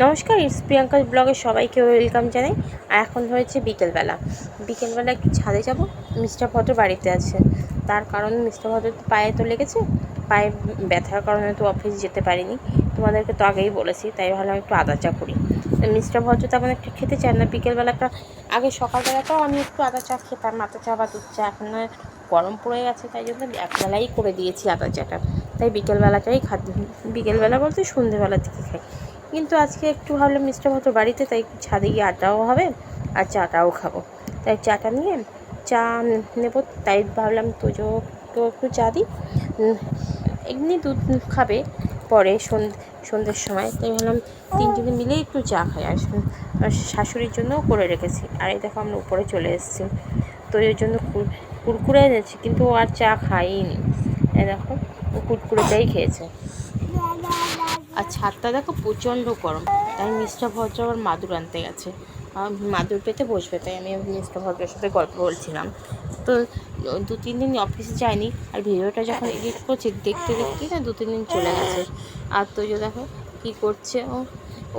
নমস্কার, ইটস প্রিয়াঙ্কা ব্লগে সবাইকে ওয়েলকাম জানাই। আর এখন হয়েছে বিকেলবেলা একটু ছাদে যাব। মিস্টার ভদ্র বাড়িতে আছে, তার কারণ মিস্টার ভদ্র পায়ে তো লেগেছে, পায়ে ব্যথার কারণে তো অফিস যেতে পারিনি, তোমাদেরকে তো আগেই বলেছি। তাই ভাবলাম একটু আদা চা করি। মিস্টার ভদ্র তেমন একটু খেতে চায় না বিকেলবেলাটা। আগে সকালবেলাটাও আমি একটু আদা চা খেতাম, আদা চা বা দুধ চা। এখন গরম পড়ে গেছে, তাই জন্য একবেলাই করে দিয়েছি আদা চাটা। তাই বিকেলবেলাটাই বিকেলবেলা বলতে সন্ধ্যেবেলার দিকে খাই। কিন্তু আজকে একটু ভাবলাম মিস্টার ভদ্র বাড়িতে, তাই একটু ছাদে গিয়ে আড্ডাও হবে আর চাটাও খাবো। তাই চাটা নিয়ে চা নেব, তাই ভাবলাম তো একটু চা দিই। এমনি দুধ খাবে পরে সন্ধ্যের সময়, তাই ভাবলাম তিনজনে মিলে একটু চা খাই। আর শাশুড়ির জন্যও করে রেখেছি। আর এই দেখো আমরা উপরে চলে এসেছি, তো এর জন্য কুরকুরে এনেছি, কিন্তু ও আর চা খাইনি। এই দেখো ও কুরকুরেটাই খেয়েছে। আর ছাদটা দেখো প্রচণ্ড গরম, তাই মিস্টার ভদ্র আবার মাদুর আনতে গেছে, মাদুর পেতে বসবে। তাই আমি মিস্টার ভদ্রের সাথে গল্প বলছিলাম। তো 2-3 দিন অফিসে যায়নি, আর ভিডিওটা যখন এডিট করছি দেখতে দেখতেই না 2-3 দিন চলে গেছে। আর তো দেখো কী করছে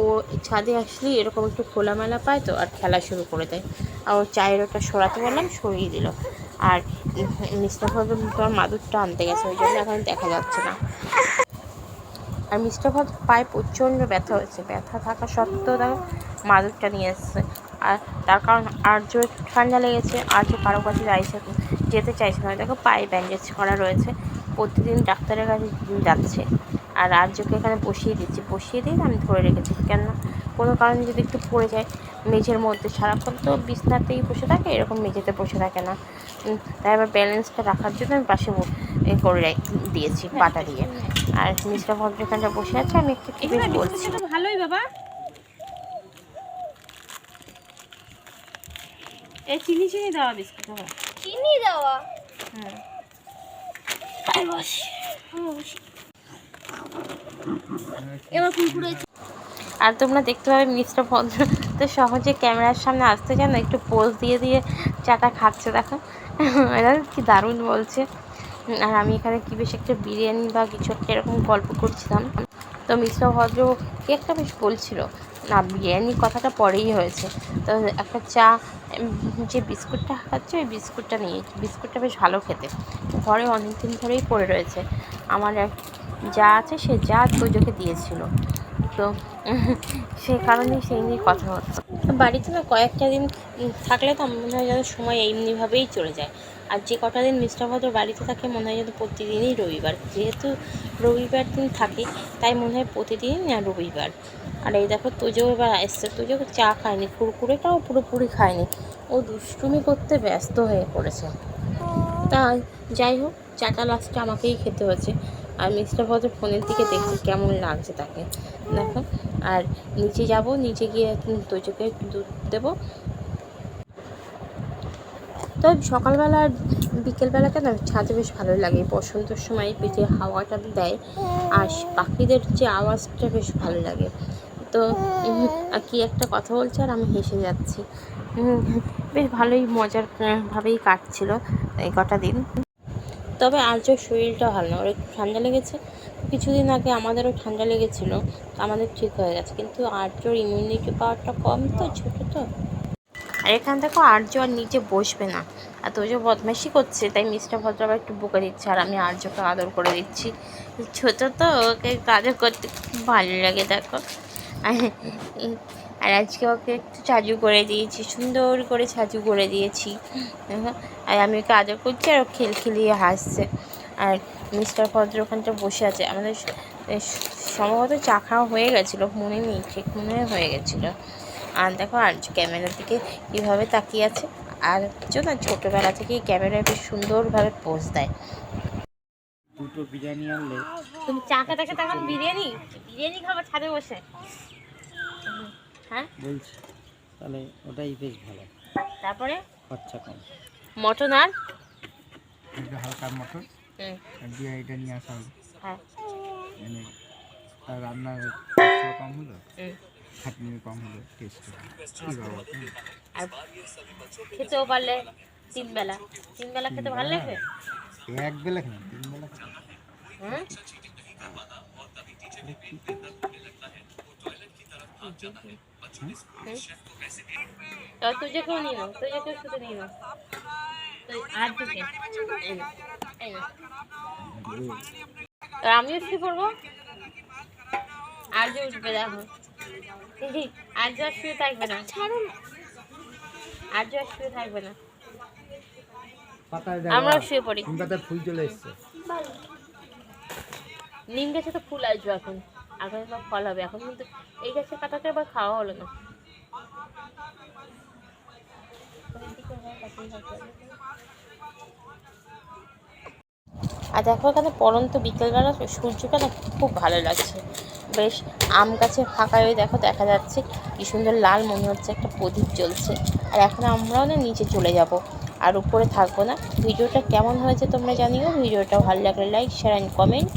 ও ছাদে আসলেই এরকম একটু খোলামেলা পায় তো, আর খেলা শুরু করে দেয়। আর ও চায়ের ওটা সরাতে বললাম, সরিয়ে দিল। আর মিস্টার ভদ্র তোমার মাদুরটা আনতে গেছে, ওই জন্য এখন দেখা যাচ্ছে না। আর মিস্টার ভদ্র পায়ে প্রচণ্ড ব্যথা হয়েছে, ব্যথা থাকা সত্ত্বেও দেখো মাদুরটা নিয়ে এসছে। আর তার কারণ আর্য ঠান্ডা লেগেছে, আর্য কারো কাছে যেতে চাইছে না। দেখো পায়ে ব্যান্ডেজ করা রয়েছে, প্রতিদিন ডাক্তারের কাছে যাচ্ছে। আর আর্যকে এখানে বসিয়ে দিয়ে আমি ধরে রেখেছি, কেন কোনো কারণে যদি একটু পড়ে যায় মেঝের মধ্যে। সারাক্ষণ তো বিছনাতেই বসে থাকে, এরকম মেঝেতে বসে থাকে না। তাই আবার ব্যালেন্সটা রাখার জন্য আমি পাশে করে দিয়েছি পাটা দিয়ে। আর মিস্টার ভদ্র এখানটা বসে আছে, আমি একটু বেশ বলছি। ভালোই বাবা, এই চিনি দেওয়া বিস্কুট, চিনি দেওয়া। হুম। এবার কুরকুরে। আর তোমরা দেখতে পাবে মিস্টার ভদ্র তো সহজে ক্যামেরার সামনে আসতে চান না, একটু পোজ দিয়ে চাটা খাচ্ছে। দেখো এরা কি দারুণ বলছে। আর আমি এখানে কি বেশ একটা বিরিয়ানি বা কিছু একটা এরকম গল্প করছিলাম। তো মিস্টার ভদ্র কি একটা বেশ বলছিল, না বিরিয়ানির কথাটা পরেই হয়েছে। তো একটা চা, যে বিস্কুটটা খাচ্ছে ওই বিস্কুটটা বিস্কুটটা বেশ ভালো খেতে, ঘরে অনেক দিন ধরেই পড়ে রয়েছে। আমার এক যা আছে সে যা তোজোকে দিয়েছিল, তো সেই কারণেই সেই নিয়ে কথা হচ্ছে। বাড়িতে না কয়েকটা দিন থাকলে তো মনে হয় যেন সময় এমনিভাবেই চলে যায়। আর যে কটা দিন মিস্টার ভদ্র বাড়িতে থাকে মনে হয় যেন প্রতিদিনই রবিবার, যেহেতু রবিবার দিন থাকে তাই মনে হয় প্রতিদিনই না রবিবার। আর এই দেখো তোজো এবার এসছে, তোজো চা খায়নি, কুরকুরেটাও পুরোপুরি খায়নি, ও দুষ্টুমি করতে ব্যস্ত হয়ে পড়েছে। তা যাই হোক, চাটা লাস্টে আমাকেই খেতে হয়েছে। আর মিস্টার ভদ্র ফোনের দিকে দেখছি কেমন লাগছে তাকে, দেখো। আর নিচে যাব, নিচে গিয়ে তোজোকে দুধ দেবো। তো সকালবেলা আর বিকেলবেলাটা না ছাদে বেশ ভালোই লাগে, বসন্তের সময় পিঠে হাওয়াটা দেয় আর পাখিদের যে আওয়াজটা বেশ ভালো লাগে। তো আর কি একটা কথা বলছে আর আমি হেসে যাচ্ছি। বেশ ভালোই মজার ভাবেই কাটছিল এই কটা দিন। তবে আর্যর শরীরটা ভালো না, ওর একটু ঠান্ডা লেগেছে। কিছুদিন আগে আমাদেরও ঠান্ডা লেগেছিলো, আমাদের ঠিক হয়ে গেছে। কিন্তু আর্যর ইমিউনিটি পাওয়ারটা কম, তো ছোটো তো। আর এখান থেকে আর্য আর নিচে বসবে না, আর তোজো বদমাইশি করছে, তাই মিস্টার ভদ্র আবার একটু বকে দিচ্ছে আর আমি আর্যকে আদর করে দিচ্ছি। ছোটো তো, ওকে আদর করতে খুব ভালো লাগে দেখো। আর আজকে ওকে একটু ছাজু করে দিয়েছি, সুন্দর করে ছাজু করে দিয়েছি। আর আমি ওকে আদর করছি আর ও খিলখিলিয়ে হাসছে। আর মিস্টার ভদ্র ওখানটা বসে আছে। আমাদের সম্ভবত চা খাওয়া হয়ে গেছিলো, মনে নেই ঠিক, মনে হয়ে গেছিলো। আর দেখো আর ক্যামেরার দিকে কীভাবে তাকিয়ে আছে। আর না ছোটোবেলা থেকেই ক্যামেরায় বেশ সুন্দরভাবে পোজ দেয়। দুটো বিরিয়ানি আনলে তুমি চা খেতে খেতে এখন বিরিয়ানি খাবার ছাদে বসে? হ্যাঁ বলছি, তাহলে ওটাই বেশ ভালো। তারপরে খরচা কম, মটন আর হালকা মটন বিরিয়ানিটা নিয়ে আসা হবে। হ্যাঁ, মানে তার রান্নার খরচাও কম হলো, খাটনি কম হলো, টেস্ট আর খেতেও পারলে তিন বেলা খেতে ভালো লাগবে। এক বেলা খেলাম, 3 বেলা হ্যাঁ তুই কেউ নিয়ে নাও, তুই কেউ শুধু নিয়ে নাও। আর দিকে আমিও শুয়ে পড়বো। আর যে উঠবে দেখো, আর যে শুয়ে থাকবে না, ছাড়ুন। আর যে শুয়ে থাকবে না, পাতায় আমরাও শুয়ে পড়ি। নিম পাতায় ফুল চলে এসছে। নিম গাছে তো ফুল আসবে এখন, এখন সব ফল হবে। এখন কিন্তু এই গাছের পাতাটা আবার খাওয়া হলো না। আর দেখো এখানে পড়ন্ত বিকেলবেলা সূর্যটা না খুব ভালো লাগছে। বেশ আম গাছের ফাঁকায় ওই দেখো দেখা যাচ্ছে কি সুন্দর লাল, মনে হচ্ছে একটা প্রদীপ জ্বলছে। আর এখন আমরাও না নিচে চলে যাব, আর উপরে থাকবো না। ভিডিওটা কেমন হয়েছে তোমরা জানিও। ভিডিওটা ভালো লাগলে লাইক, শেয়ার অ্যান্ড কমেন্ট।